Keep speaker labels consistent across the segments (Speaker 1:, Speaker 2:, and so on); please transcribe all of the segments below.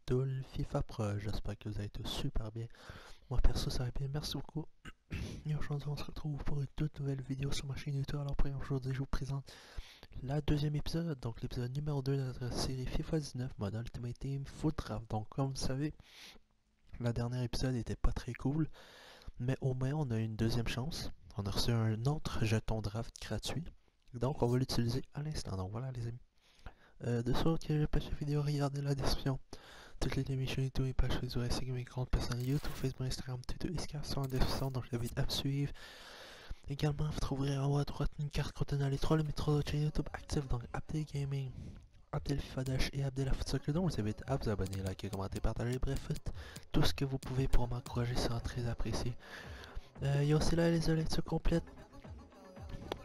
Speaker 1: Abdul FIFA Pro, j'espère que vous allez tous super bien. Moi perso ça va bien, merci beaucoup. Et aujourd'hui on se retrouve pour une toute nouvelle vidéo sur ma chaîne YouTube. Alors pour aujourd'hui je vous présente la deuxième épisode, donc l'épisode numéro 2 de notre série FIFA 19 mode Ultimate Team Foot Draft. Donc comme vous savez, la dernière épisode était pas très cool, mais au moins on a eu une deuxième chance. On a reçu un autre jeton draft gratuit, donc on va l'utiliser à l'instant. Donc voilà les amis. De sorte que je passe la vidéo, regardez la description. Toutes les émissions et tous mes pages Facebook, ainsi que mes comptes personnels YouTube, Facebook, Instagram, Twitter et Skype sont en description, donc je vous invite à me suivre. Également, vous trouverez en haut à droite une carte contenant les trois métros de chaîne YouTube actifs, donc Abdel Gaming, Abdel FIFA Dash et Abdel Soccer. Donc je vous invite à vous abonner, liker, commenter, partager, bref, tout ce que vous pouvez pour m'encourager sera très apprécié. Il y a aussi là les lectures complètes.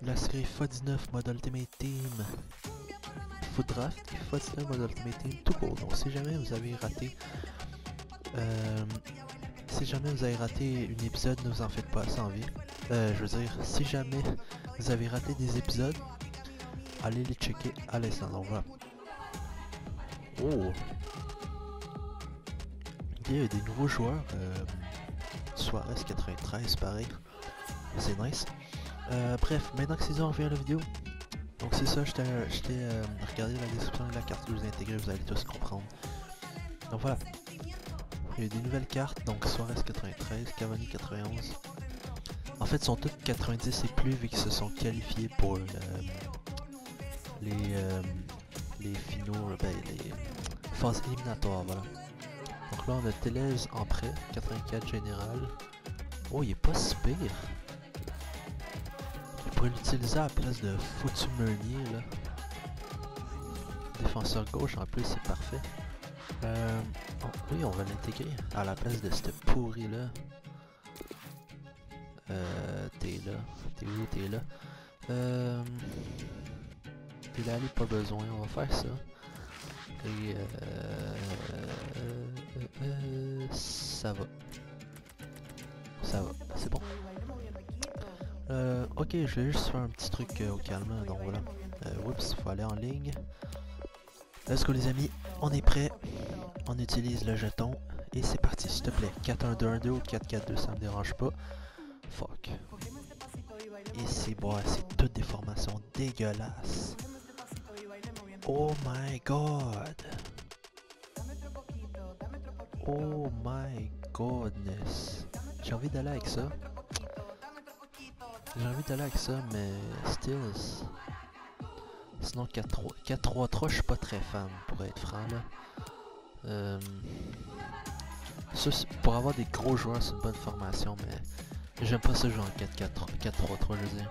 Speaker 1: La série FIFA 19 mode Ultimate Team Foot Draft, FIFA 19 mode Ultimate Team tout court. Donc si jamais vous avez raté une épisode, ne vous en faites pas, sans vie. Je veux dire, si jamais vous avez raté des épisodes, allez les checker à l'instant. Donc voilà. Oh, il y a des nouveaux joueurs. Suarez 93 pareil, c'est nice. Bref, maintenant que c'est dit, on revient à la vidéo. Donc c'est ça, regardez la description de la carte que vous intégrez, vous allez tous comprendre. Donc voilà. Il y a des nouvelles cartes, donc Suarez 93, Cavani 91. En fait, ils sont toutes 90 et plus vu qu'ils se sont qualifiés pour les finaux, les phases éliminatoires, voilà. Donc là, on a Télez en prêt, 84 général. Oh, il est pas si pire. Je pourrais l'utiliser à la place de Foutu Meunier, là. Défenseur gauche, en plus, c'est parfait. Oh, oui, on va l'intégrer à la place de cette pourri là. T'es là. T'es où? T'es là. T'es là, pas besoin, on va faire ça. Et ça va. Ça va, c'est bon. Ok, je vais juste faire un petit truc au calme, donc voilà. Oups, faut aller en ligne. Let's go les amis, on est prêt. On utilise le jeton et c'est parti, s'il te plaît. 4-1-2-1-2 ou 4-4-2, ça me dérange pas. Fuck. Et c'est bon, c'est toutes des formations dégueulasses. Oh my god. Oh my godness. J'ai envie d'aller avec ça. Mais still. Sinon 4-3. 4-3-3, je suis pas très fan, pour être franc là. Ça, pour avoir des gros joueurs, c'est une bonne formation, mais j'aime pas ce genre en 4-4-3, 4-3-3, je veux dire.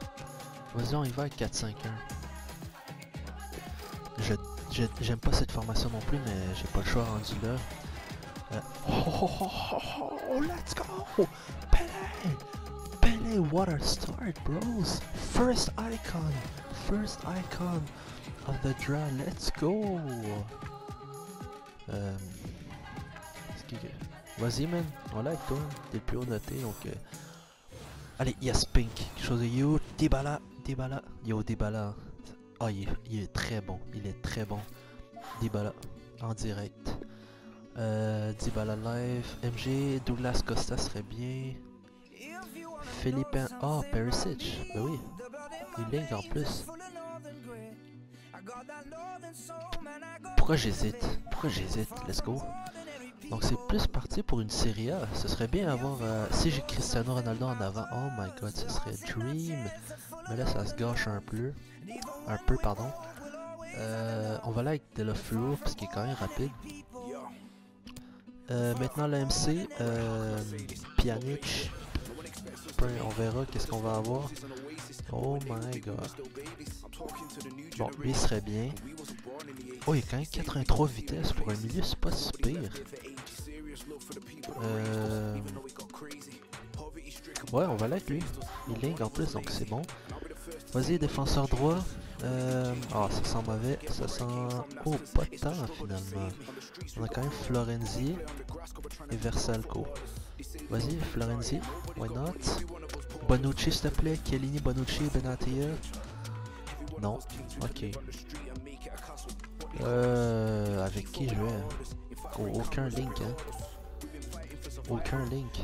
Speaker 1: Vas-y, on y va avec 4-5-1. J'aime pas cette formation non plus, mais j'ai pas le choix rendu là. Oh, let's go! Pele, what a start, bros! First icon of the draw, let's go! Vas-y, man, on l'a avec toi, t'es le plus haut noté, donc... Allez, yes, Pink, quelque chose de you, Dybala, yo, Dybala. Oh, il est très bon, Dybala, en direct. Dybala live, MG, Douglas Costa serait bien. Philippe, oh, Perisic, bah oui, il link en plus. Pourquoi j'hésite, let's go. Donc c'est plus parti pour une Serie A. Ce serait bien avoir... si j'ai Cristiano Ronaldo en avant, oh my god, ce serait Dream. Mais là ça se gâche un peu. Pardon. On va là avec Delafeu, parce qu'il est quand même rapide. Maintenant l'AMC, Pjanic. On verra qu'est-ce qu'on va avoir. Oh my god. Bon, lui serait bien. Oh, il y a quand même 83 vitesses pour un milieu, c'est pas si pire. Ouais, on va là avec lui. Il link en plus, donc c'est bon. Vas-y, défenseur droit. Oh, ça sent mauvais. Ça sent... Oh, pas tant finalement. On a quand même Florenzi et Versalco. Vas-y, Florenzi. Why not? Bonucci, s'il te plaît. Chiellini, Bonucci, Benatia. Non. Ok. Avec qui je vais? Oh, aucun link, hein. Aucun link.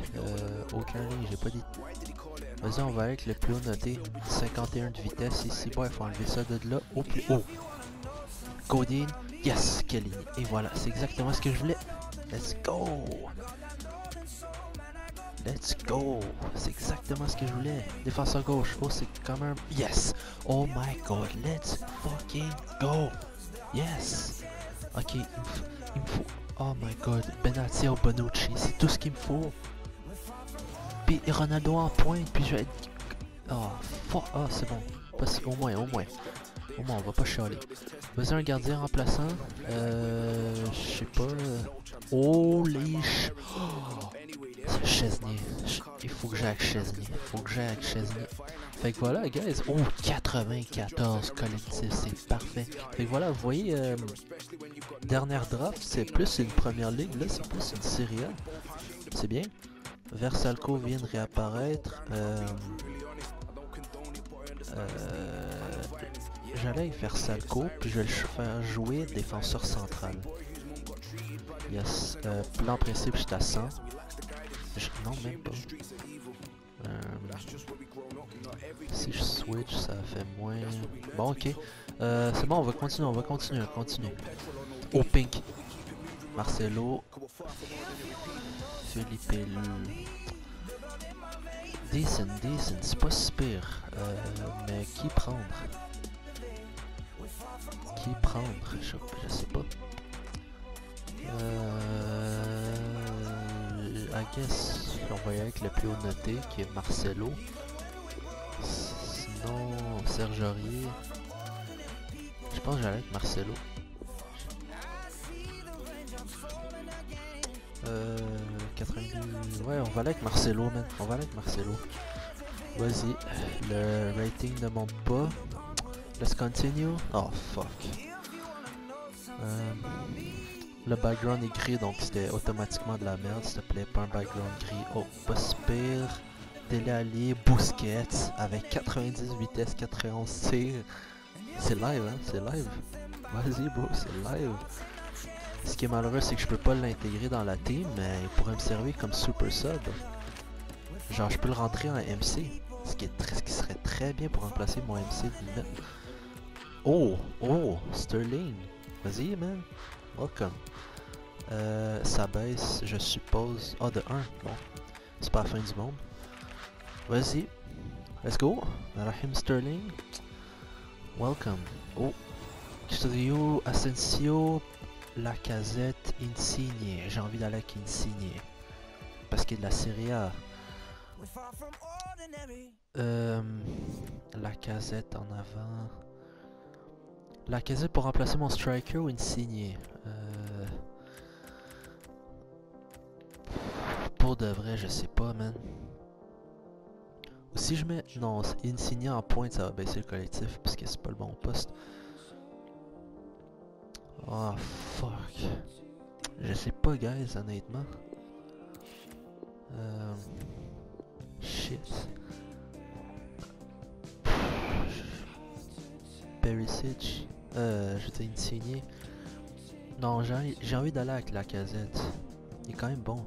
Speaker 1: J'ai pas dit. Vas-y, on va avec le plus haut noté. 51 de vitesse ici. Bon, il faut enlever ça de là au plus haut. Codine. Yes, quelle ligne. Et voilà, c'est exactement ce que je voulais. Let's go. Let's go. C'est exactement ce que je voulais. Défenseur gauche. Oh, c'est comme un... Yes. Oh my god. Let's fucking go. Yes. Ok, il me faut... Oh my god. Benatia ou Bonucci. C'est tout ce qu'il me faut. Puis Ronaldo en pointe. Puis je vais être... Oh, fuck. Oh, c'est bon. Au moins. Au moins, on va pas chialer. Vas-y, un gardien remplaçant. Je sais pas. Oh, les... Oh. Chesney. Il faut que j'aille avec Chesney. Fait que voilà, guys. Oh, 94 collectif, c'est parfait. Fait que voilà, vous voyez, dernière draft, c'est plus une première ligue. Là, c'est plus une Serie A. C'est bien. Versalco vient de réapparaître. J'allais faire Salco, puis je vais le faire jouer défenseur central. Yes. Là, en principe, j'étais à 100. Non, même pas. Si je switch, ça fait moins... Bon, ok. C'est bon, on va continuer. Oh, Pink. Marcelo. Felipe Lu. Decent, c'est pas si pire. Mais qui prendre? Je sais pas. I guess, on va y aller avec le plus haut noté, qui est Marcelo. Sinon, Serge Aurier. Je pense que j'allais avec Marcelo. 90... Ouais, on va aller avec Marcelo, man. Vas-y, le rating ne monte pas. Let's continue. Oh, fuck. Le background est gris, donc c'était automatiquement de la merde, s'il te plaît, pas un background gris. Oh, pas pire. Dele Alli, Busquets, avec 90 vitesse, 91 tir. C'est live, hein, c'est live. Vas-y, bro, c'est live. Ce qui est malheureux, c'est que je peux pas l'intégrer dans la team, mais il pourrait me servir comme super sub. Genre, je peux le rentrer en MC, ce qui serait très bien pour remplacer mon MC. Oh, Sterling. Vas-y, man. Welcome. Ça baisse, je suppose. Ah, de 1. Bon. C'est pas la fin du monde. Vas-y. Let's go. Raheem Sterling. Welcome. Oh. Studio, Asensio, Lacazette, Insigne. J'ai envie d'aller avec Insigne. Parce qu'il y a de la Serie A. Lacazette en avant. Lacazette pour remplacer mon striker ou Insigne? Pour de vrai, je sais pas, man. Ou si je mets... Non, Insigne en pointe, ça va baisser le collectif, parce que c'est pas le bon poste. Oh, fuck. Je sais pas, guys, honnêtement. Shit. Perisic. J'étais Insigne. Non, j'ai envie d'aller avec Lacazette. Il est quand même bon.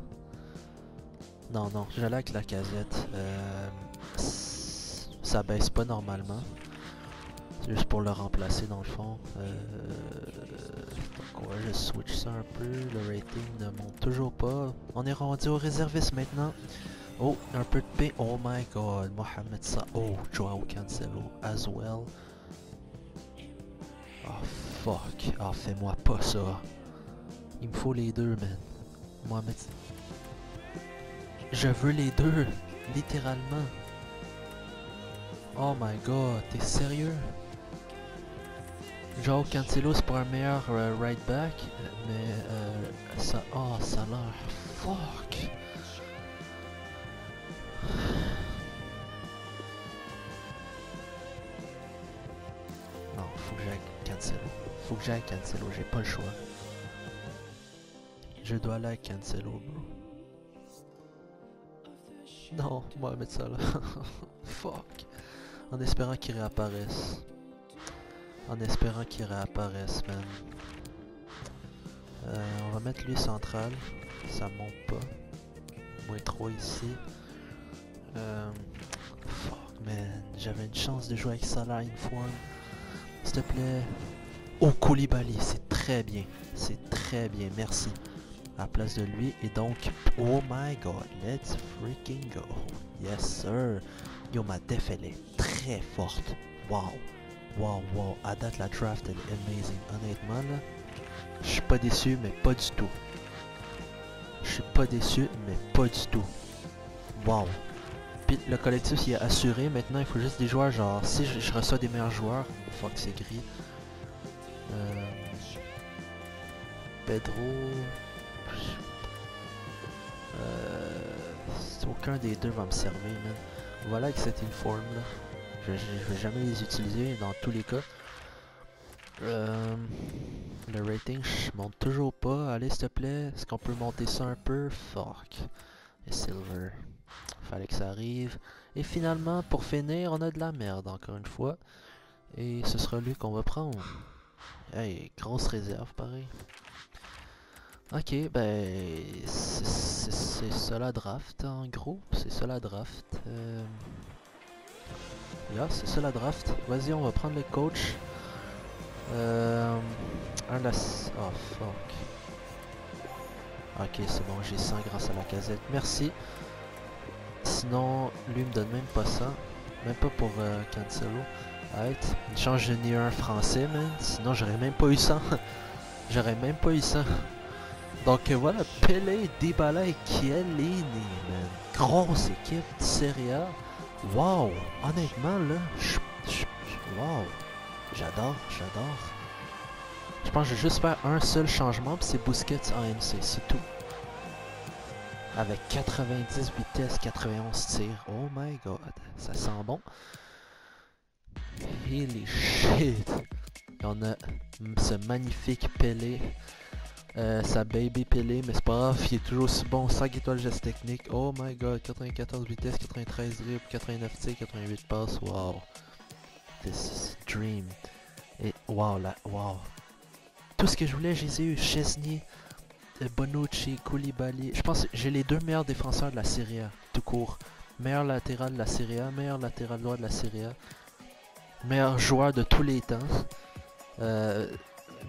Speaker 1: Non, j'allais avec Lacazette. Ça baisse pas normalement. C'est juste pour le remplacer dans le fond. Donc ouais, je switch ça un peu. Le rating ne monte toujours pas. On est rendu au réserviste maintenant. Oh, un peu de paix. Oh my god. Mohamed Salah. Oh, Joao Cancelo as well. Oh fuck. Ah, fais-moi pas ça. Il me faut les deux, man. Mohamed... Je veux les deux. Littéralement. Oh my god. T'es sérieux? Joao Cancelo c'est pour un meilleur right back. Mais ça... Oh, ça a l'air... Fuck. Non, faut que j'aille Cancelo. J'ai pas le choix. Je dois aller avec Cancelo, bro. Non, Mohamed Salah. Fuck. En espérant qu'il réapparaisse. Man. On va mettre lui central. Ça monte pas. Moins 3 ici. Fuck man. J'avais une chance de jouer avec Salah Inform. S'il te plaît. Oh, Koulibaly. C'est très bien. C'est très bien. Merci. À la place de lui. Et donc, oh my god. Let's freaking go. Yes sir. Yo, ma def elle est très forte. Wow. Wow, wow. À date, la draft elle est amazing. Honnêtement là. Je suis pas déçu, mais pas du tout. Je suis pas déçu, mais pas du tout. Wow. Puis le collectif il est assuré. Maintenant, il faut juste des joueurs. Genre, si je reçois des meilleurs joueurs. Fuck, c'est gris. Pedro. Aucun des deux va me servir, man. Voilà avec cette inform là. Je vais jamais les utiliser dans tous les cas. Le rating, je monte toujours pas. Allez, s'il te plaît. Est-ce qu'on peut monter ça un peu? Fuck. Et Silver. Fallait que ça arrive. Et finalement, pour finir, on a de la merde, encore une fois. Et ce sera lui qu'on va prendre. Hey, grosse réserve, pareil. Ok, ben... C'est ça la draft, en gros. C'est ça la draft. Yeah, c'est ça la draft. Vas-y, on va prendre le coach. Oh fuck. Ok, c'est bon, j'ai 100 grâce à la casette. Merci. Sinon, lui me donne même pas ça. Même pas pour Cancelo. Right. Une chance de n'ai un français, man. Sinon, j'aurais même pas eu ça. J'aurais même pas eu ça. Donc voilà, Pelé, Dybala et Chiellini, man. Grosse équipe de Serie A. Wow. Honnêtement, là, wow. J'adore, j'adore. Je pense que je vais juste faire un seul changement, puis c'est Busquets en MC, c'est tout. Avec 90 vitesses, 91 tirs. Oh my god, ça sent bon. Holy shit. On a ce magnifique Pelé. Sa baby Pelé, mais c'est pas grave, il est toujours aussi bon. 5 étoiles geste technique. Oh my god, 94 vitesses, 93 dribbles, 89 tirs, 88 passes. Wow. This is dream. Et wow, là, wow. Tout ce que je voulais, je les ai eu. Chesney, Bonucci, Koulibaly. Je pense que j'ai les deux meilleurs défenseurs de la Serie A, tout court. Meilleur latéral de la Serie A, meilleur latéral droit de la Serie A. Meilleur joueur de tous les temps.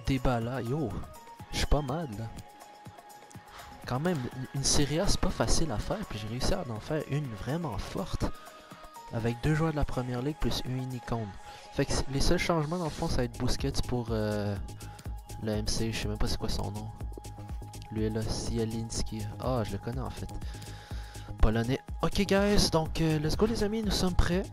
Speaker 1: Dybala, yo. Je suis pas mal là. Quand même, une Serie A c'est pas facile à faire, puis j'ai réussi à en faire une vraiment forte. Avec deux joueurs de la première ligue plus une icône. Fait que les seuls changements dans le fond ça va être Busquets pour le MC, je sais même pas c'est quoi son nom. Lui là, Zielinski. Ah, je le connais en fait. Polonais. Ok guys, donc let's go les amis, nous sommes prêts.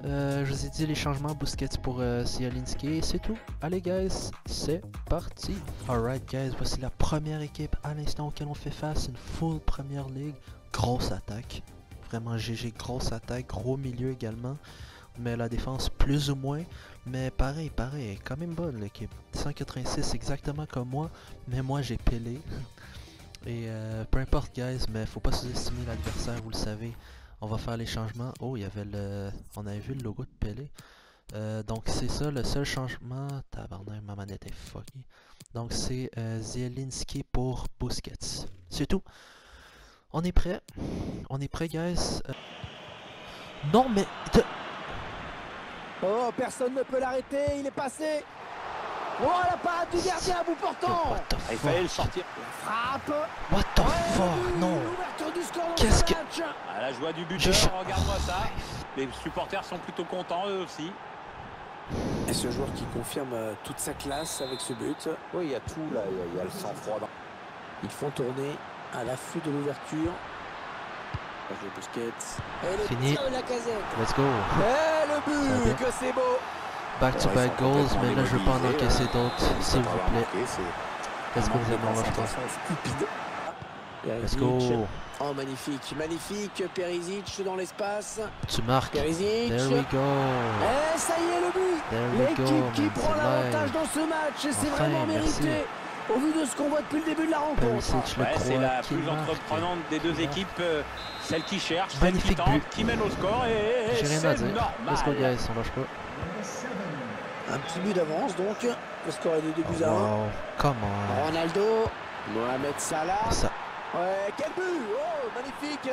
Speaker 1: Je vous ai dit les changements Busquets pour Zielinski, c'est tout. Allez guys, c'est parti. Alright guys, voici la première équipe à l'instant auquel on fait face, une full première ligue, grosse attaque. Vraiment GG, grosse attaque, gros milieu également. Mais la défense plus ou moins, mais pareil, quand même bonne l'équipe. 186 exactement comme moi, mais moi j'ai Pelé. Et peu importe guys, mais faut pas sous-estimer l'adversaire, vous le savez. On va faire les changements. Oh, il y avait le... On avait vu le logo de Pelé. Donc c'est ça, le seul changement... Tabarnak, ma manette est fucky. Donc c'est Zielinski pour Busquets. C'est tout. On est prêt. On est prêt, guys. Non, mais...
Speaker 2: Oh, personne ne peut l'arrêter, il est passé. Oh, la parade du gardien à bout portant.
Speaker 3: Il fallait le sortir.
Speaker 2: La frappe.
Speaker 1: What the fuck, non. Qu'est-ce que...
Speaker 3: Ah, la joie du buteur, regarde-moi ça. Les supporters sont plutôt contents, eux aussi.
Speaker 2: Et ce joueur qui confirme toute sa classe avec ce but.
Speaker 3: Oui, il y a tout, là. Il y a le sang-froid.
Speaker 2: Ils font tourner à l'affût de l'ouverture. Busquets. Et le
Speaker 1: fini.
Speaker 2: tir de la casette.
Speaker 1: Let's go.
Speaker 2: Et le but, que c'est beau.
Speaker 1: Back-to-back goals, mais là je veux pas en encaisser d'autres, s'il vous plaît. Qu'est-ce que vous avez en achetant? Let's go.
Speaker 2: Oh, magnifique, magnifique. Perisic dans l'espace.
Speaker 1: Tu marques.
Speaker 2: Perisic.
Speaker 1: There we go.
Speaker 2: Et ça y est, le but.
Speaker 1: There we go.
Speaker 2: L'équipe qui prend l'avantage
Speaker 1: live.
Speaker 2: dans ce match. Et c'est
Speaker 1: Enfin,
Speaker 2: vraiment mérité.
Speaker 1: merci.
Speaker 2: Au vu de ce qu'on voit depuis le début de la rencontre.
Speaker 1: Perisic, le
Speaker 3: Ouais, c'est
Speaker 1: croix
Speaker 3: la
Speaker 1: qui
Speaker 3: plus
Speaker 1: marque.
Speaker 3: entreprenante des deux équipes. Celle qui cherche, celle
Speaker 1: Magnifique
Speaker 3: qui tente,
Speaker 1: but.
Speaker 3: qui mène au score. Et
Speaker 1: J'ai rien à
Speaker 3: c'est
Speaker 1: dire.
Speaker 3: normal.
Speaker 1: Let's go guys, on lâche pas.
Speaker 2: Un petit but d'avance donc. Le score est de 2 buts à 1.
Speaker 1: Wow, come on.
Speaker 2: Ronaldo, Mohamed Salah.
Speaker 1: Ça...
Speaker 2: Ouais, quel but! Oh, magnifique!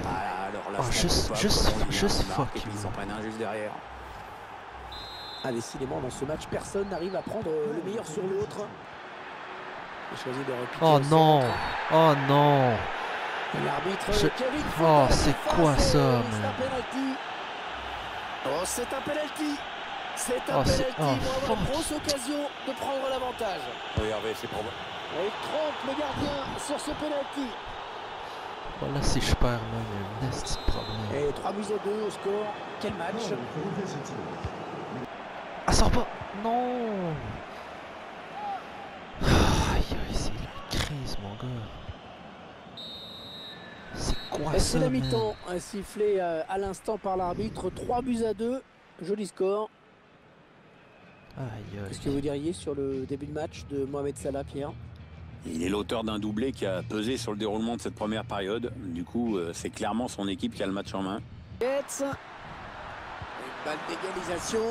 Speaker 3: Voilà, alors là,
Speaker 1: Oh, juste fuck
Speaker 3: et puis ils
Speaker 1: you.
Speaker 3: s'en prennent un juste derrière.
Speaker 2: Ah, décidément, dans ce match, personne n'arrive à prendre le meilleur sur l'autre. Il choisit de repiquer
Speaker 1: Oh
Speaker 2: au
Speaker 1: non!
Speaker 2: centre.
Speaker 1: Oh non!
Speaker 2: Et l'arbitre
Speaker 1: Je-
Speaker 2: Kevin
Speaker 1: Oh,
Speaker 2: Football
Speaker 1: c'est
Speaker 2: qui
Speaker 1: quoi
Speaker 2: passe,
Speaker 1: ça,
Speaker 2: et
Speaker 1: man?
Speaker 2: c'est un penalty. Oh, c'est un penalty. C'est un
Speaker 1: Oh, c'est-
Speaker 2: penalty.
Speaker 1: oh,
Speaker 2: Ils vont avoir une
Speaker 1: fuck.
Speaker 2: grosse occasion de prendre l'avantage.
Speaker 3: Oui, Hervé, c'est probable.
Speaker 2: Et il trompe le gardien sur ce penalty.
Speaker 1: Voilà, si je perds, man, il y a un petit problème.
Speaker 2: Et 3 buts à 2 au score. Quel match!
Speaker 1: Ah, sors pas! Non! Aïe, aïe, c'est la crise, mon gars. C'est quoi
Speaker 2: Et
Speaker 1: ça,
Speaker 2: c'est la
Speaker 1: man?
Speaker 2: mi-temps, un sifflet à l'instant par l'arbitre. 3 buts à 2. Joli score.
Speaker 1: Aïe,
Speaker 2: Qu'est-ce que
Speaker 1: aïe.
Speaker 2: vous diriez sur le début de match de Mohamed Salah, Pierre?
Speaker 3: Il est l'auteur d'un doublé qui a pesé sur le déroulement de cette première période. Du coup, c'est clairement son équipe qui a le match en main.
Speaker 2: Busquets. Une balle d'égalisation.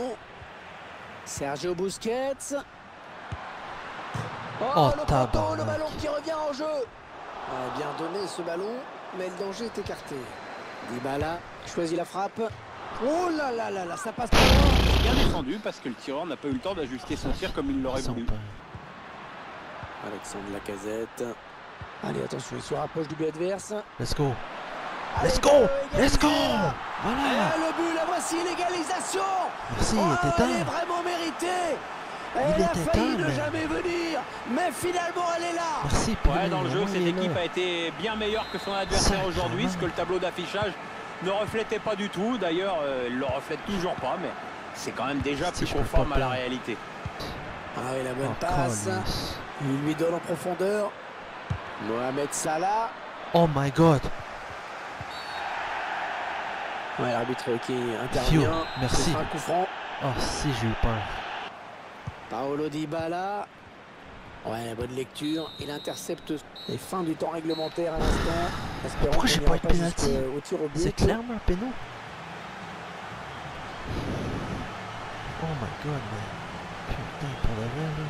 Speaker 2: Sergio Busquets.
Speaker 1: Oh,
Speaker 2: le poteau,
Speaker 1: tabarnak.
Speaker 2: le ballon qui revient en jeu. Bien donné ce ballon, mais le danger est écarté. Dybala choisit la frappe. Oh là là là là, ça passe pas loin.
Speaker 3: Bien défendu parce que le tireur n'a pas eu le temps d'ajuster son tir comme il l'aurait
Speaker 1: Son
Speaker 3: voulu.
Speaker 1: père.
Speaker 2: Alexandre Lacazette. Allez, attention, il se rapproche du but adverse.
Speaker 1: Let's go!
Speaker 2: Allez,
Speaker 1: Let's go! Let's go! Voilà!
Speaker 2: Et le but, la voici, l'égalisation.
Speaker 1: Merci,
Speaker 2: Oh,
Speaker 1: il était
Speaker 2: elle est
Speaker 1: temps!
Speaker 2: vraiment méritée. Elle
Speaker 1: Il
Speaker 2: a
Speaker 1: était
Speaker 2: failli
Speaker 1: temps,
Speaker 2: ne
Speaker 1: mais-
Speaker 2: jamais venir, mais finalement elle est là.
Speaker 1: Merci pour
Speaker 3: Ouais, dans le jeu,
Speaker 1: moment,
Speaker 3: cette
Speaker 1: il est
Speaker 3: équipe
Speaker 1: là.
Speaker 3: a été bien meilleure que son adversaire
Speaker 1: Sacrément.
Speaker 3: aujourd'hui, ce que le tableau d'affichage ne reflétait pas du tout. D'ailleurs, il le reflète toujours pas, mais c'est quand même déjà
Speaker 1: Si
Speaker 3: plus
Speaker 1: je peux
Speaker 3: conforme
Speaker 1: pas
Speaker 3: à la
Speaker 1: perdre.
Speaker 3: réalité.
Speaker 2: Ah oui, la bonne
Speaker 1: Oh,
Speaker 2: passe.
Speaker 1: câlisse.
Speaker 2: Il lui donne en profondeur. Mohamed Salah.
Speaker 1: Oh my god!
Speaker 2: Ouais, l'arbitre qui intervient.
Speaker 1: Phew, merci.
Speaker 2: Ce sera un coup franc.
Speaker 1: Oh, si, j'ai eu peur.
Speaker 2: Paolo Dybala. Ouais, bonne lecture. Il intercepte les fins du temps réglementaire à l'instant. Espérons
Speaker 1: Pourquoi
Speaker 2: qu'on
Speaker 1: j'ai
Speaker 2: n'ira
Speaker 1: pas eu de penalty?
Speaker 2: jusqu'au tir au but.
Speaker 1: C'est clairement un péno. Oh my god, man. Putain, pour de vrai, là.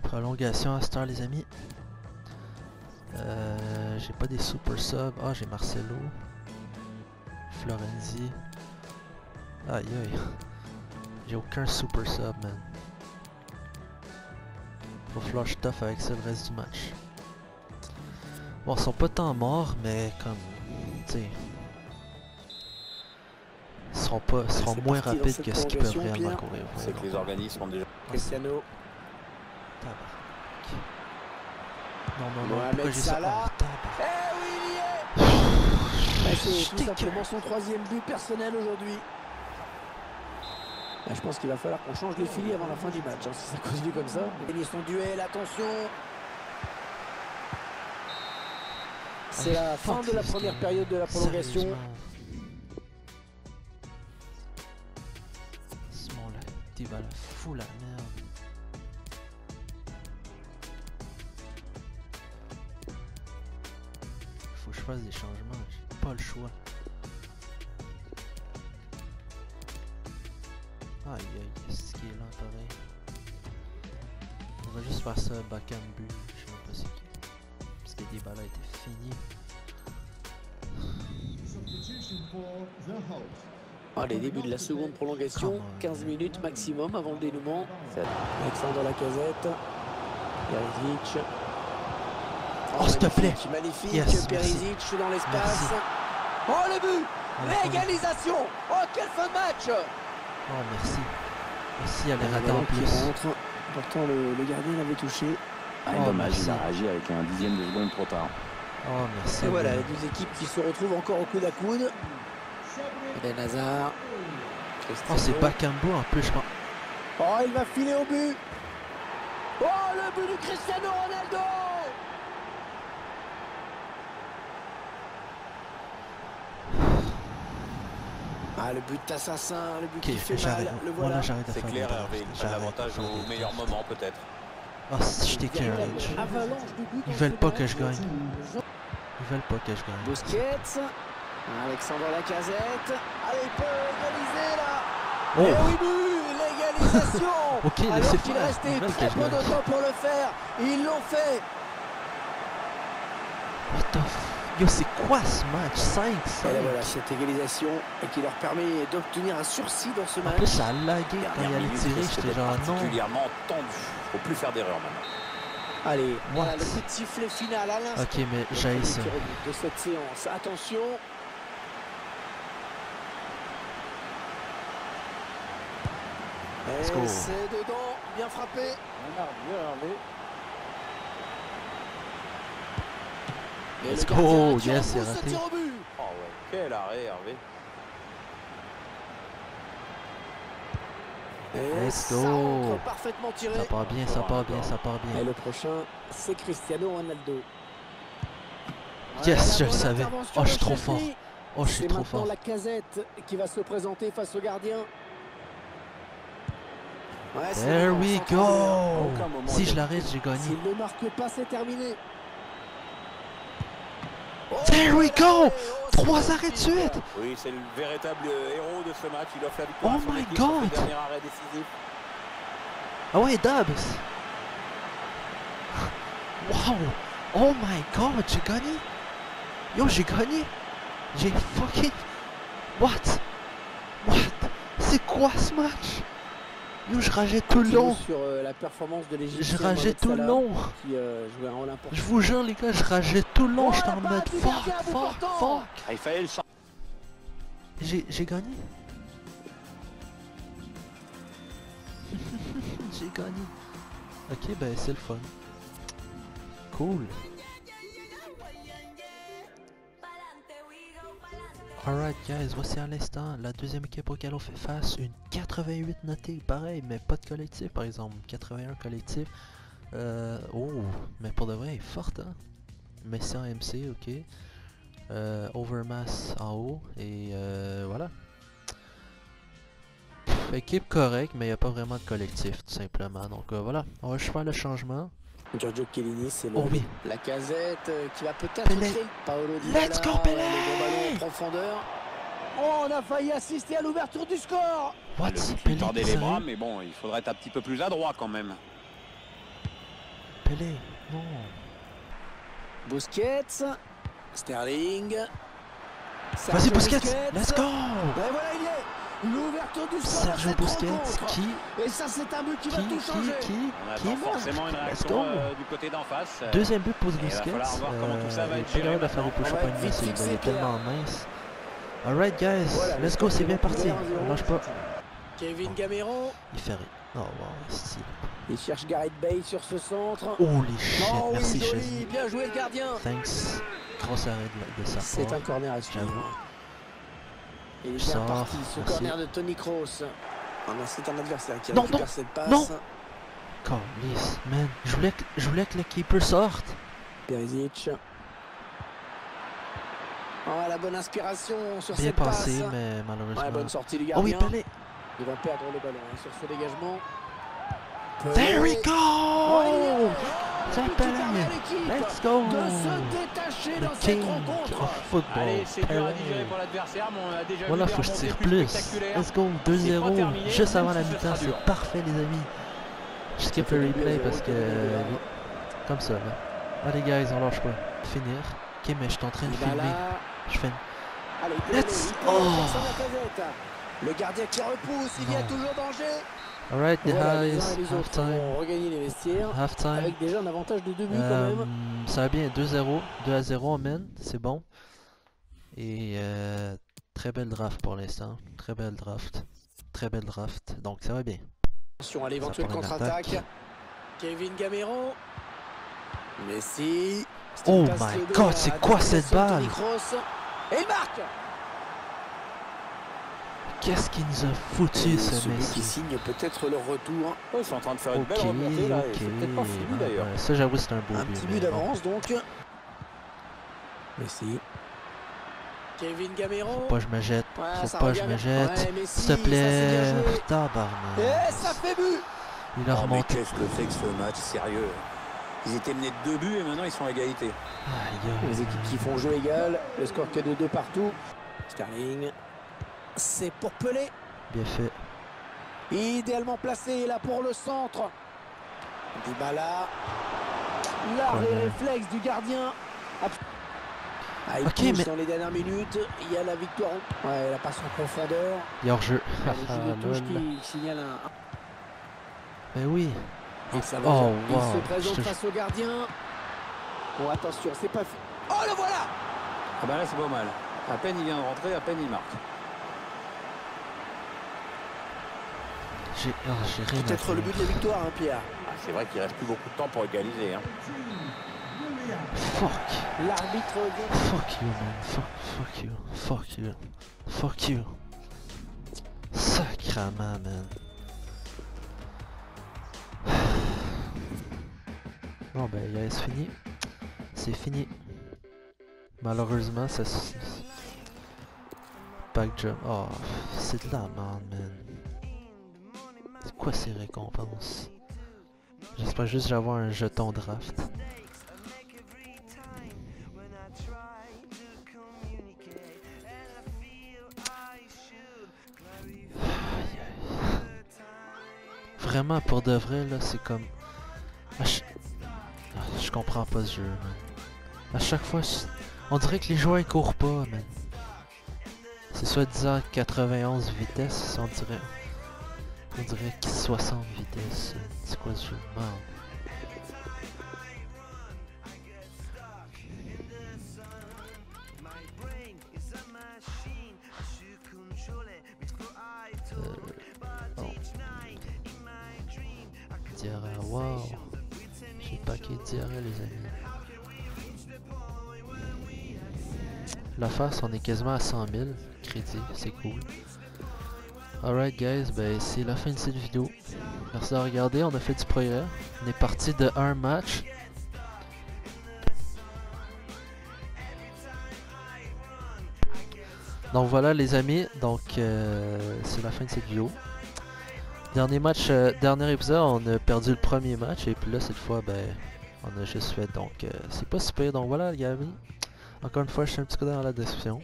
Speaker 1: Prolongation à cette heure, les amis. J'ai pas des super subs. Ah, j'ai Marcelo. Florenzi. Aïe aïe. J'ai aucun super sub, man. Faut falloir que je toffe avec ça le reste du match. Bon, ils sont pas tant morts, mais comme, tu sais, ils seront
Speaker 2: C'est
Speaker 1: moins
Speaker 2: parti dans
Speaker 1: rapides
Speaker 2: cette
Speaker 1: que ce qu'ils peuvent
Speaker 2: prolongation,
Speaker 1: réellement
Speaker 2: Pierre.
Speaker 1: courir.
Speaker 3: C'est que les organismes ont déjà...
Speaker 2: Cristiano.
Speaker 1: Tabarnak. Non, non, non,
Speaker 2: Mohamed
Speaker 1: pourquoi j'ai ça?
Speaker 2: Salah.
Speaker 1: Oh, tabarnak.
Speaker 2: Eh oui, il y est.
Speaker 1: Je
Speaker 2: C'est
Speaker 1: suis
Speaker 2: tout
Speaker 1: dégueulasse.
Speaker 2: simplement son 3e but personnel aujourd'hui. Je pense qu'il va falloir qu'on change les filets avant la fin du match. Si ça continue comme ça. Il a gagné son duel, attention. C'est la fin de la
Speaker 1: Fuck,
Speaker 2: première
Speaker 1: game.
Speaker 2: période de la prolongation.
Speaker 1: Sérieusement. Simon là, t'es va la fou la merde. Faut que je fasse des changements, j'ai pas le choix. Aïe aïe, c'est ce qui est là pareil. On va juste faire ça backhand but, je sais même pas c'est qui. Parce que des balles étaient finies.
Speaker 2: Ah, les débuts de la seconde prolongation, 15 minutes maximum avant le dénouement. Alexandre Lacazette. Perisic.
Speaker 1: Oh, s'il te plaît.
Speaker 2: Magnifique, magnifique.
Speaker 1: Yes,
Speaker 2: Perisic dans l'espace.
Speaker 1: Merci.
Speaker 2: Oh, le but.
Speaker 1: Merci.
Speaker 2: L'égalisation. Oh, quelle fin de match.
Speaker 1: Oh merci. Merci à les
Speaker 2: Le
Speaker 1: rater en
Speaker 2: ballon qui
Speaker 1: plus.
Speaker 2: rentre. Pourtant, le gardien l'avait touché.
Speaker 3: Ah,
Speaker 1: Oh,
Speaker 3: dommage,
Speaker 1: merci.
Speaker 3: il a réagi avec un dixième de seconde trop tard.
Speaker 1: Oh merci.
Speaker 2: Et voilà,
Speaker 1: man.
Speaker 2: les deux équipes qui se retrouvent encore au coude à coude. Eden Hazard.
Speaker 1: Oh
Speaker 2: Cristiano.
Speaker 1: c'est Bakambu en plus je pense.
Speaker 2: Oh, il va filer au but. Oh, le but de Cristiano Ronaldo. Ah, le but d'assassin, le but
Speaker 1: Ok,
Speaker 2: qui fait
Speaker 1: j'arrête.
Speaker 2: mal. Le
Speaker 1: Voilà,
Speaker 2: voilà.
Speaker 1: j'arrête de
Speaker 3: C'est
Speaker 1: faire
Speaker 3: clair,
Speaker 1: des
Speaker 3: Hervé,
Speaker 1: drafts.
Speaker 3: il prend
Speaker 1: J'arrête de
Speaker 3: l'avantage
Speaker 1: faire
Speaker 3: au
Speaker 1: des
Speaker 3: meilleur
Speaker 1: drafts.
Speaker 3: moment peut-être.
Speaker 1: Oh si je t'écœurage.
Speaker 2: Avalanche de buts
Speaker 1: Ils
Speaker 2: dans
Speaker 1: veulent
Speaker 2: ce
Speaker 1: pas
Speaker 2: match.
Speaker 1: que je gagne. Ils veulent pas que je gagne.
Speaker 2: Busquets. Alexandre Lacazette. Allez, il peut égaliser là.
Speaker 1: Oh.
Speaker 2: Et oui, but, l'égalisation.
Speaker 1: Ok,
Speaker 2: Alors
Speaker 1: laissez
Speaker 2: qu'il
Speaker 1: faire.
Speaker 2: restait
Speaker 1: Nouvelle
Speaker 2: très
Speaker 1: que je
Speaker 2: peu
Speaker 1: gagne.
Speaker 2: de temps pour le faire. Ils l'ont fait.
Speaker 1: What the f... Yo, c'est quoi ce match? 5,
Speaker 2: Et là, voilà, cette égalisation et qui leur permet d'obtenir un sursis dans ce
Speaker 1: En
Speaker 2: match.
Speaker 1: plus, ça a lagué quand il
Speaker 3: Dernière
Speaker 1: allait
Speaker 3: minute
Speaker 1: tirer.
Speaker 3: risque
Speaker 1: J'étais
Speaker 3: d'être
Speaker 1: genre non.
Speaker 3: particulièrement tendu. Faut plus faire d'erreur maintenant.
Speaker 2: Allez, voilà
Speaker 1: What?
Speaker 2: le coup de sifflet final à l'instant.
Speaker 1: Ok, mais
Speaker 2: Le
Speaker 1: j'ai
Speaker 2: premier
Speaker 1: ça.
Speaker 2: tir au but de cette séance. Attention.
Speaker 1: Let's go.
Speaker 2: Et c'est dedans, bien frappé. Et
Speaker 1: Let's
Speaker 2: le
Speaker 1: go.
Speaker 2: gardien qui
Speaker 1: Yes, c'est
Speaker 2: repousse ce
Speaker 1: raté.
Speaker 2: tir au but.
Speaker 3: Oh ouais, quel arrêt, Hervé.
Speaker 2: Et
Speaker 1: Let's
Speaker 2: ça
Speaker 1: go.
Speaker 2: rentre parfaitement tiré.
Speaker 1: Ça part bien, ça part bien, ça part
Speaker 2: Et
Speaker 1: bien.
Speaker 2: le prochain, c'est Cristiano Ronaldo.
Speaker 1: Yes, je
Speaker 2: la
Speaker 1: le
Speaker 2: bonne
Speaker 1: savais.
Speaker 2: intervention
Speaker 1: Oh, je suis
Speaker 2: de
Speaker 1: trop fort.
Speaker 2: Chesney.
Speaker 1: Oh, je suis
Speaker 2: C'est
Speaker 1: trop
Speaker 2: maintenant
Speaker 1: fort.
Speaker 2: Lacazette qui va se présenter face au gardien. Ouais, c'est
Speaker 1: There
Speaker 2: bon,
Speaker 1: we
Speaker 2: centre
Speaker 1: go.
Speaker 2: ouvert.
Speaker 3: Aucun moment
Speaker 1: Si je
Speaker 3: de-
Speaker 1: l'arrête, j'ai gagné.
Speaker 2: S'il ne marque pas, c'est terminé. Oh,
Speaker 1: There we go.
Speaker 2: oh, c'est
Speaker 1: 3
Speaker 2: bon.
Speaker 1: arrêts de suite.
Speaker 3: Oui, c'est le véritable héros de ce match. Il offre la victoire
Speaker 1: Oh
Speaker 3: à son
Speaker 1: my
Speaker 3: équipe sur
Speaker 1: God.
Speaker 3: ce dernier arrêt décisif.
Speaker 1: Ah ouais, Dabs. Wow. Oh my god, j'ai gagné. Yo, j'ai gagné. J'ai fucking... What? What? C'est quoi ce match? Yo, je rageais tout le
Speaker 2: Petit mot
Speaker 1: long.
Speaker 2: sur la performance de l'Égyptien.
Speaker 1: Je rageais
Speaker 2: Mohamed
Speaker 1: tout le
Speaker 2: Salah,
Speaker 1: long.
Speaker 2: Qui jouait un rôle important.
Speaker 1: Je vous jure, les gars, je rageais tout le long.
Speaker 2: Oh,
Speaker 1: J'étais
Speaker 2: la
Speaker 1: en
Speaker 2: passe
Speaker 1: mode
Speaker 2: du
Speaker 1: fuck,
Speaker 2: gardien, but
Speaker 1: fuck,
Speaker 2: portant.
Speaker 1: fuck.
Speaker 3: Ah, il fallait le sortir.
Speaker 1: J'ai gagné. J'ai gagné. Ok, ben c'est le fun. Cool. Alright guys, voici à l'instant la deuxième équipe auquel on fait face, une 88 notée, pareil, mais pas de collectif par exemple, 81 collectif. Oh, mais pour de vrai, elle est forte hein. Messi en MC, ok. Overmass en haut, et voilà. Équipe correcte, mais il n'y a pas vraiment de collectif tout simplement, donc voilà, on va juste faire le changement.
Speaker 2: Giorgio Chiellini, c'est le
Speaker 1: Oh oui.
Speaker 2: Lacazette qui va peut-être
Speaker 1: Pelé.
Speaker 2: créer Paolo Dybala.
Speaker 1: Let's go, Pelé.
Speaker 2: Le bon ballon en profondeur. Oh, on a failli assister à l'ouverture du score.
Speaker 1: What?
Speaker 3: Le but
Speaker 1: Pelé,
Speaker 3: lui tordait
Speaker 1: t'es
Speaker 3: les bras,
Speaker 1: sérieux?
Speaker 3: mais bon, il faudrait être un petit peu plus adroit quand même.
Speaker 1: Pelé, non.
Speaker 2: Busquets, Sterling.
Speaker 1: Vas-y
Speaker 2: Sergio
Speaker 1: Busquets, let's go!
Speaker 2: Et voilà, il y est. L'ouverture du score.
Speaker 1: Sergio
Speaker 2: cette
Speaker 1: Busquets,
Speaker 2: rencontre.
Speaker 1: qui
Speaker 2: Et ça, c'est un but qui va tout changer.
Speaker 3: On attend
Speaker 1: marque?
Speaker 3: forcément une
Speaker 1: Let's
Speaker 3: réaction
Speaker 1: go!
Speaker 3: du côté d'en face.
Speaker 1: Deuxième but pour
Speaker 3: il va
Speaker 1: Busquets.
Speaker 3: falloir voir comment tout ça va
Speaker 1: il
Speaker 3: être
Speaker 1: est pas
Speaker 3: géré
Speaker 1: capable de faire
Speaker 3: maintenant.
Speaker 1: au push
Speaker 2: On
Speaker 1: up
Speaker 2: va
Speaker 1: à
Speaker 2: être
Speaker 1: une
Speaker 2: vite
Speaker 1: il
Speaker 2: fixé,
Speaker 1: est
Speaker 2: Pierre.
Speaker 1: tellement mince. Alright guys,
Speaker 2: Voilà,
Speaker 1: let's go, c'est bien parti.
Speaker 2: 1-0.
Speaker 1: On lâche pas.
Speaker 2: Kevin Gamero.
Speaker 1: Il fait rien. Oh wow, style.
Speaker 2: Il cherche Gareth Bale sur ce centre.
Speaker 1: Holy shit,
Speaker 2: Oh oui,
Speaker 1: merci
Speaker 2: joli.
Speaker 1: Chesney.
Speaker 2: Bien joué le gardien.
Speaker 1: Thanks. Grosse arrêt de sa
Speaker 2: C'est
Speaker 1: part.
Speaker 2: un corner à suivre.
Speaker 1: J'avoue.
Speaker 2: Il est
Speaker 1: Je
Speaker 2: bien
Speaker 1: sors,
Speaker 2: parti, ce
Speaker 1: merci.
Speaker 2: corner de Toni Kroos. Ah non, c'est un adversaire qui
Speaker 1: Non,
Speaker 2: récupère
Speaker 1: non,
Speaker 2: cette passe.
Speaker 1: non. Calice, man. Je voulais que le keeper sorte.
Speaker 2: Perisic. Oh, la bonne inspiration sur
Speaker 1: Bien
Speaker 2: cette
Speaker 1: passé,
Speaker 2: passe.
Speaker 1: mais malheureusement.
Speaker 2: Ouais, bonne sortie du
Speaker 1: Oh oui,
Speaker 2: gardien.
Speaker 1: Pelé.
Speaker 2: Il va perdre le ballon hein, sur ce dégagement.
Speaker 1: There we
Speaker 2: Pelé.
Speaker 1: go!
Speaker 2: Oh, il y est.
Speaker 1: C'est
Speaker 2: But qui
Speaker 1: Pelé.
Speaker 2: permet à l'équipe
Speaker 1: Let's go!
Speaker 2: de se détacher
Speaker 1: Le
Speaker 2: dans cette
Speaker 1: king
Speaker 2: rencontre.
Speaker 1: of football.
Speaker 3: Allez, c'est dur à
Speaker 1: Pelé.
Speaker 3: digérer pour l'adversaire, mais on a déjà
Speaker 1: Voilà,
Speaker 3: vu
Speaker 1: faut
Speaker 3: des
Speaker 1: que je tire
Speaker 3: remontées
Speaker 1: plus.
Speaker 3: spectaculaires.
Speaker 1: Let's go,
Speaker 3: C'est pas
Speaker 1: 2-0.
Speaker 3: terminé,
Speaker 1: Juste
Speaker 3: même
Speaker 1: avant la
Speaker 3: si ce
Speaker 1: mi-temps,
Speaker 3: sera dur.
Speaker 1: c'est parfait, les amis. Je skip le replay parce que. Comme ça, là. Allez, guys, on lâche pas. Finir. Ok, mais je suis en train de filmer.
Speaker 2: Dybala.
Speaker 1: Je fais.
Speaker 2: Allez, il peut
Speaker 1: Let's-
Speaker 2: aller, il peut aller,
Speaker 1: Oh.
Speaker 2: personne à Lacazette. Le gardien qui repousse, il y a
Speaker 1: Non.
Speaker 2: toujours danger.
Speaker 1: Alright, the
Speaker 2: Voilà, les uns
Speaker 1: highs.
Speaker 2: et les autres
Speaker 1: Halftime.
Speaker 2: vont regagner les vestiaires.
Speaker 1: Halftime.
Speaker 2: Avec déjà un avantage de 2 buts quand même.
Speaker 1: Ça va bien, 2-0. 2-0, on mène. C'est bon. Et très belle draft pour l'instant. Très belle draft. Très belle draft. Donc ça va bien.
Speaker 2: Attention à l'éventuelle
Speaker 1: Ça prend une
Speaker 2: contre-attaque.
Speaker 1: attaque.
Speaker 2: Kevin Gamero. Messi.
Speaker 1: Oh
Speaker 2: Une passe
Speaker 1: my
Speaker 2: clé
Speaker 1: God,
Speaker 2: à
Speaker 1: c'est quoi cette
Speaker 2: destination de
Speaker 1: balle?
Speaker 2: Toni Kroos. Et il marque.
Speaker 1: Qu'est-ce qu'il nous a foutu ce
Speaker 2: Celui qui
Speaker 1: Messi?
Speaker 2: signe peut-être leur retour.
Speaker 3: Oh, ils sont en train de faire une
Speaker 1: Ok,
Speaker 3: belle remontée là, et
Speaker 1: ok.
Speaker 3: c'est peut-être pas fini
Speaker 1: Ouais,
Speaker 3: d'ailleurs.
Speaker 1: ouais, ça j'avoue c'est un beau
Speaker 2: Un
Speaker 1: but.
Speaker 2: petit
Speaker 1: mais
Speaker 2: but
Speaker 1: bon.
Speaker 2: d'avance donc. Messi. Kevin Gamero.
Speaker 1: Faut pas que je me jette.
Speaker 2: Ouais,
Speaker 1: Faut
Speaker 2: ça
Speaker 1: pas que
Speaker 2: revient
Speaker 1: je me
Speaker 2: bien.
Speaker 1: jette.
Speaker 2: Ouais, Messi,
Speaker 1: S'il te
Speaker 2: ça, c'est
Speaker 1: plaît.
Speaker 2: bien joué.
Speaker 1: Tabarnak.
Speaker 2: Et ça fait but.
Speaker 1: Il a
Speaker 3: Oh, mais
Speaker 1: remonté.
Speaker 3: qu'est-ce que c'est que ce match, sérieux? Ils étaient menés de 2 buts et maintenant ils sont à égalité.
Speaker 2: Les équipes qui font jeu égal. Le score que de 2 partout. Sterling. C'est pour Pelé.
Speaker 1: Bien fait.
Speaker 2: Idéalement placé là pour le centre. Dybala. L'arrêt réflexe du gardien. Ah, il touche mais... dans les dernières minutes, il y a la victoire. Ouais, la passe en profondeur.
Speaker 1: Il y a hors-jeu.
Speaker 2: Qui signale un...
Speaker 1: Mais oui.
Speaker 2: Et ça va. Oh, il se présente face au gardien. Bon, attention, c'est pas fait. Oh, le voilà.
Speaker 3: Ah bah là, c'est pas mal. À peine il vient de rentrer, à peine il marque.
Speaker 1: J'ai rien.
Speaker 2: Peut-être le but de la victoire, hein, Pierre.
Speaker 3: Ah, c'est vrai qu'il reste plus beaucoup de temps pour égaliser. Hein.
Speaker 1: Fuck.
Speaker 2: L'arbitre.
Speaker 1: Fuck you, man. Fuck you. Fuck you. Fuck you. Sacrement, man. Bon, ben, c'est fini. C'est fini. Malheureusement, ça. Back jump. Oh, c'est de la merde, man. C'est quoi ces récompenses? J'espère juste que j'ai avoir un jeton draft. Vraiment, pour de vrai, là, c'est comme... Je comprends pas ce jeu, man. À chaque fois, on dirait que les joueurs ils courent pas, man. C'est soit disant 91 vitesse, on dirait qu'il 60 vitesse. C'est quoi ce jeu? Man. Diarrhée, wow. J'ai paquet de diarrhée, les amis. La face, on est quasiment à 100 000 crédits, c'est cool. Alright guys, ben c'est la fin de cette vidéo. Merci de regarder, on a fait du progrès. On est parti de un match. Donc voilà les amis, donc c'est la fin de cette vidéo. Dernier match, dernier épisode, on a perdu le premier match et puis là cette fois ben on a juste fait, donc c'est pas super. Donc voilà les amis, encore une fois je suis un petit coup dans la description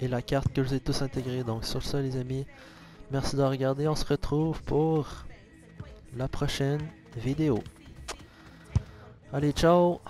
Speaker 1: et la carte que je vous ai tous intégrée. Donc sur ça les amis, merci de regarder, on se retrouve pour la prochaine vidéo. Allez ciao.